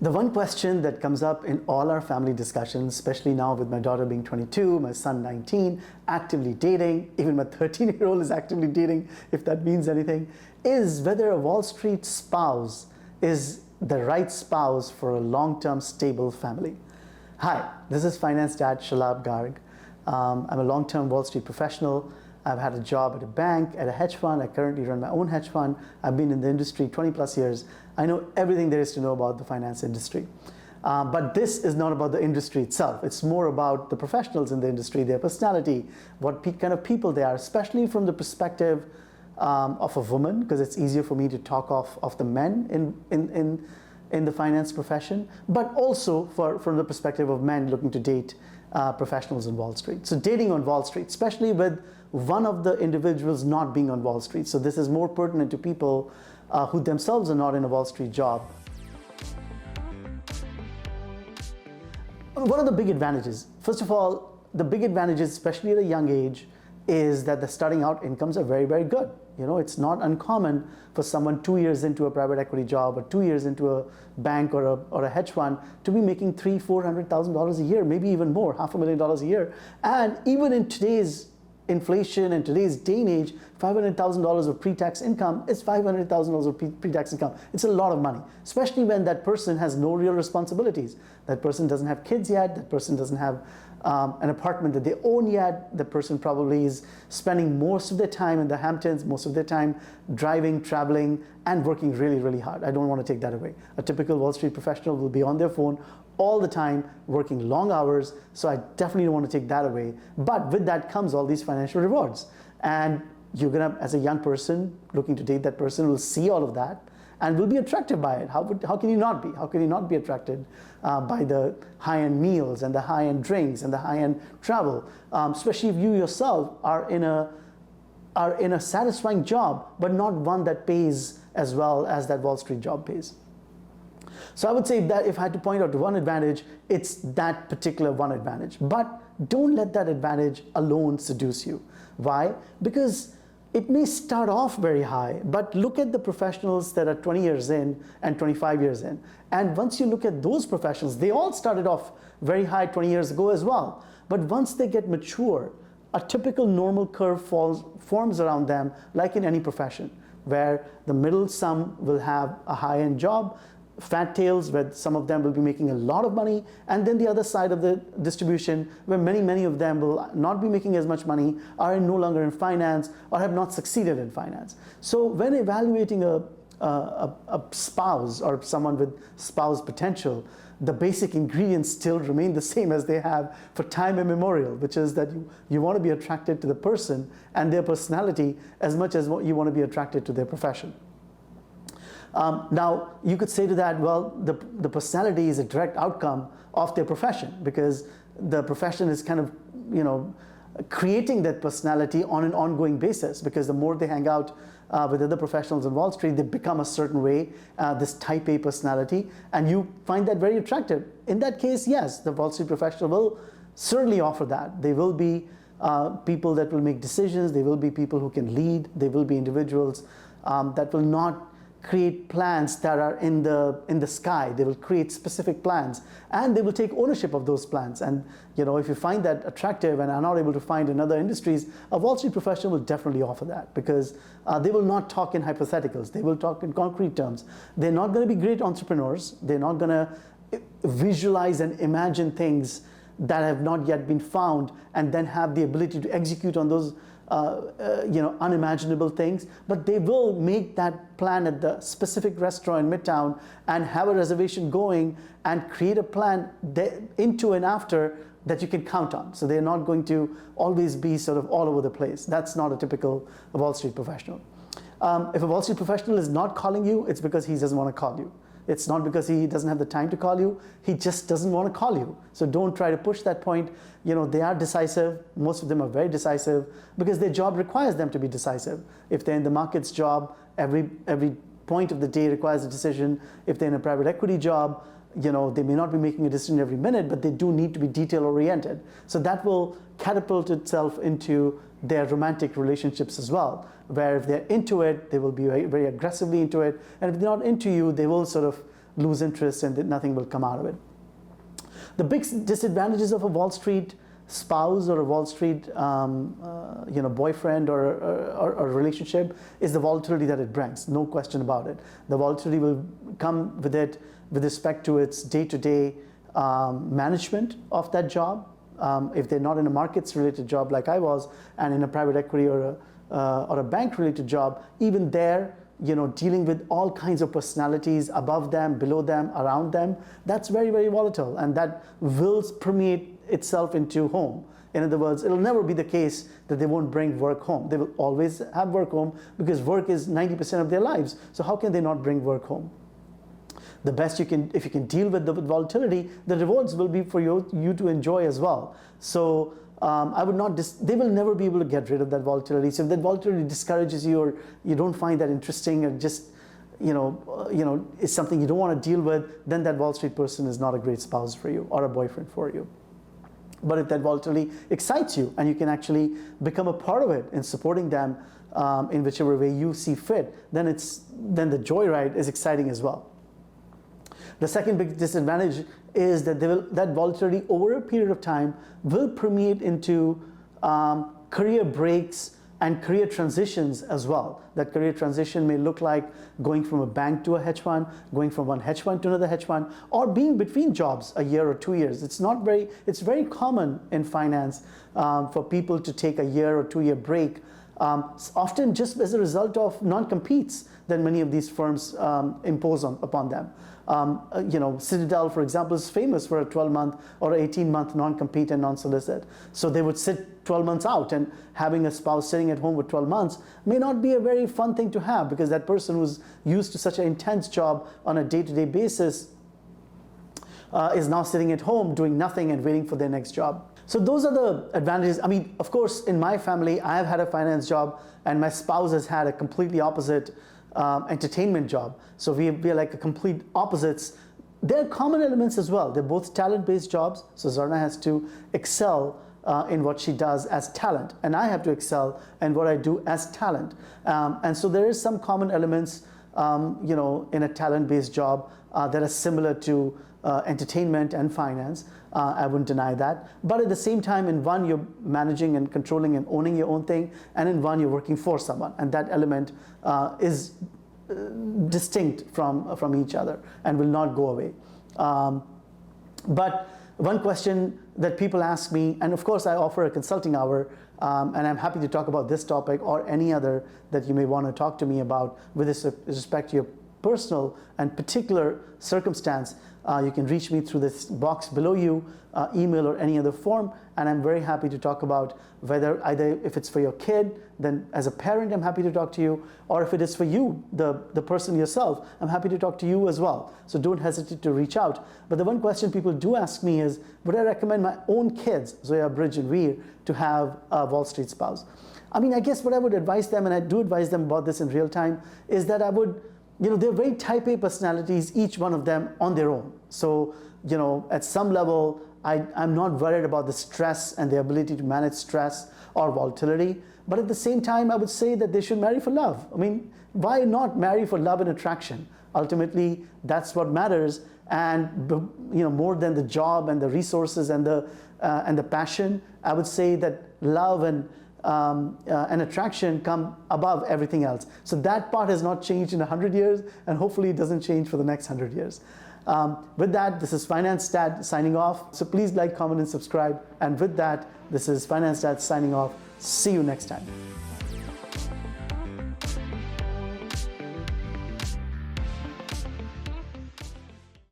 The one question that comes up in all our family discussions, especially now with my daughter being 22, my son 19, actively dating, even my 13-year-old is actively dating, if that means anything, is whether a Wall Street spouse is the right spouse for a long-term stable family. Hi, this is Finance Dad Shalab Garg. I'm a long-term Wall Street professional. I've had a job at a bank, at a hedge fund. I currently run my own hedge fund. I've been in the industry 20 plus years. I know everything there is to know about the finance industry. But this is not about the industry itself. It's more about the professionals in the industry, their personality, what kind of people they are, especially from the perspective of a woman, because it's easier for me to talk of the men in the finance profession, but also from the perspective of men looking to date professionals on Wall Street. So dating on Wall Street, especially with one of the individuals not being on Wall Street. So this is more pertinent to people who themselves are not in a Wall Street job. What are the big advantages? First of all, the big advantages, especially at a young age, is that the starting out incomes are very, very good. You know, it's not uncommon for someone 2 years into a private equity job or 2 years into a bank or a hedge fund to be making $300,000–400,000 a year, maybe even more, $500,000 a year. And even in today's inflation and today's day and age, $500,000 of pre-tax income is $500,000 of pre-tax income. It's a lot of money, especially when that person has no real responsibilities. That person doesn't have kids yet. That person doesn't have an apartment that they own yet. The person probably is spending most of their time in the Hamptons, most of their time driving, traveling, and working really, really hard. I don't want to take that away. A typical Wall Street professional will be on their phone all the time, working long hours, so I definitely don't want to take that away. But with that comes all these financial rewards. And you're gonna, as a young person looking to date that person, will see all of that and will be attracted by it. How can you not be? How can you not be attracted by the high-end meals and the high-end drinks and the high-end travel, especially if you yourself are in a satisfying job, but not one that pays as well as that Wall Street job pays. So I would say that if I had to point out one advantage, it's that particular one advantage. But don't let that advantage alone seduce you. Why? Because it may start off very high, but look at the professionals that are 20 years in and 25 years in. And once you look at those professionals, they all started off very high 20 years ago as well. But once they get mature, a typical normal curve forms around them, like in any profession, where the middle sum will have a high-end job, fat tails where some of them will be making a lot of money, and then the other side of the distribution where many of them will not be making as much money, are no longer in finance, or have not succeeded in finance. So when evaluating a spouse or someone with spouse potential, the basic ingredients still remain the same as they have for time immemorial, which is that you want to be attracted to the person and their personality as much as you want to be attracted to their profession. Now, you could say to that, well, the personality is a direct outcome of their profession, because the profession is kind of, you know, creating that personality on an ongoing basis, because the more they hang out with other professionals on Wall Street, they become a certain way, this type A personality, and you find that very attractive. In that case, yes, the Wall Street professional will certainly offer that. They will be people that will make decisions. They will be people who can lead. They will be individuals that will not create plans that are in the sky. They will create specific plans, and they will take ownership of those plans. And you know, if you find that attractive and are not able to find in other industries, a Wall Street professional will definitely offer that, because they will not talk in hypotheticals. They will talk in concrete terms. They're not going to be great entrepreneurs. They're not going to visualize and imagine things that have not yet been found and then have the ability to execute on those you know, unimaginable things, but they will make that plan at the specific restaurant in Midtown and have a reservation going and create a plan into and after that you can count on. So they're not going to always be sort of all over the place. That's not a typical Wall Street professional. If a Wall Street professional is not calling you, it's because he doesn't want to call you. It's not because he doesn't have the time to call you. He just doesn't want to call you. So don't try to push that point. You know, they are decisive. Most of them are very decisive because their job requires them to be decisive. If they're in the markets job, every point of the day requires a decision. If they're in a private equity job, you know, they may not be making a decision every minute, but they do need to be detail oriented. So that will catapult itself into their romantic relationships as well, where if they're into it, they will be very, very aggressively into it. And if they're not into you, they will sort of lose interest and that nothing will come out of it. The big disadvantages of a Wall Street spouse or a Wall Street boyfriend or relationship is the volatility that it brings, no question about it. The volatility will come with it with respect to its day-to-day management of that job. If they're not in a markets related job like I was, and in a private equity or a bank related job, even there, dealing with all kinds of personalities above them, below them, around them, that's very, very volatile, and that will permeate itself into home. In other words, it'll never be the case that they won't bring work home. They will always have work home because work is 90% of their lives. So how can they not bring work home? The best if you can deal with the volatility, the rewards will be for you to enjoy as well. So I would not, they will never be able to get rid of that volatility. So if that volatility discourages you or you don't find that interesting or just, is something you don't want to deal with, then that Wall Street person is not a great spouse for you or a boyfriend for you. But if that volatility excites you and you can actually become a part of it in supporting them in whichever way you see fit, then the joyride is exciting as well. The second big disadvantage is that that volatility over a period of time will permeate into career breaks and career transitions as well. That career transition may look like going from a bank to a hedge fund, going from one hedge fund to another hedge fund, or being between jobs a year or 2 years. It's very common in finance for people to take a year or 2 year break, often just as a result of non-competes that many of these firms impose upon them. Citadel, for example, is famous for a 12-month or 18-month non-compete and non-solicit. So they would sit 12 months out, and having a spouse sitting at home with 12 months may not be a very fun thing to have, because that person who's used to such an intense job on a day-to-day basis is now sitting at home doing nothing and waiting for their next job. So those are the advantages. I mean, of course, in my family, I have had a finance job, and my spouse has had a completely opposite entertainment job. So we are like a complete opposites. There are common elements as well. They're both talent-based jobs. So Zarna has to excel in what she does as talent, and I have to excel in what I do as talent. And so there is some common elements, in a talent-based job that are similar to entertainment and finance. I wouldn't deny that. But at the same time, in one, you're managing and controlling and owning your own thing, and in one, you're working for someone. And that element is distinct from each other and will not go away. But one question that people ask me, and of course I offer a consulting hour, and I'm happy to talk about this topic or any other that you may want to talk to me about with respect to your personal and particular circumstance. You can reach me through this box below you, email or any other form, and I'm very happy to talk about whether either if it's for your kid, then as a parent I'm happy to talk to you, or if it is for you, the person yourself, I'm happy to talk to you as well. So don't hesitate to reach out. But the one question people do ask me is, would I recommend my own kids, Zoya, Bridge and Veer, to have a Wall Street spouse? I mean, I guess what I would advise them, and I do advise them about this in real time, is that I would, they're very type A personalities, each one of them on their own. So, at some level, I'm not worried about the stress and the ability to manage stress or volatility. But at the same time, I would say that they should marry for love. I mean, why not marry for love and attraction? Ultimately, that's what matters. And, more than the job and the resources and the passion, I would say that love and attraction come above everything else. So that part has not changed in 100 years, and hopefully it doesn't change for the next 100 years. With that, this is Finance Dad signing off. So please like, comment, and subscribe. And with that, this is Finance Dad signing off. See you next time.